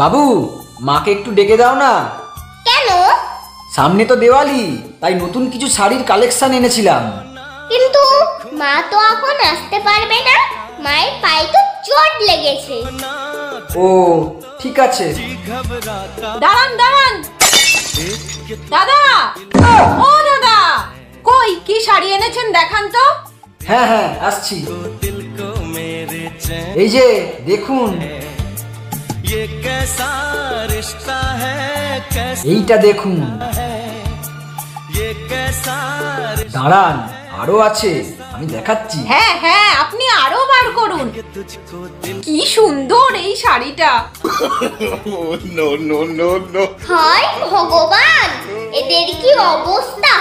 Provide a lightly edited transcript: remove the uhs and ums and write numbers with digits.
বাবু, মাকে একটু ডেকে দাও না। কেন? সামনে তো দেওয়ালি, তাই নতুন কিছু শাড়ির কালেকশন এনেছিলাম। কিন্তু মা তো এখন আসতে পারবে না, মায়ের পায়ে তো চোট লেগেছে। ও ঠিক আছে। দাঁড়ান দাঁড়ান দাদা, ও দাদা, কই কি শাড়ি এনেছেন দেখান তো। হ্যাঁ হ্যাঁ আসছি। এই যে দেখুন, এইটা দেখুন। দাঁড়ান, আরো আছে, আমি দেখাচ্ছি। হ্যাঁ হ্যাঁ, আপনি আরো বার করুন। কি সুন্দর এই শাড়িটা। হায় ভগবান, এদের কি অবস্থা!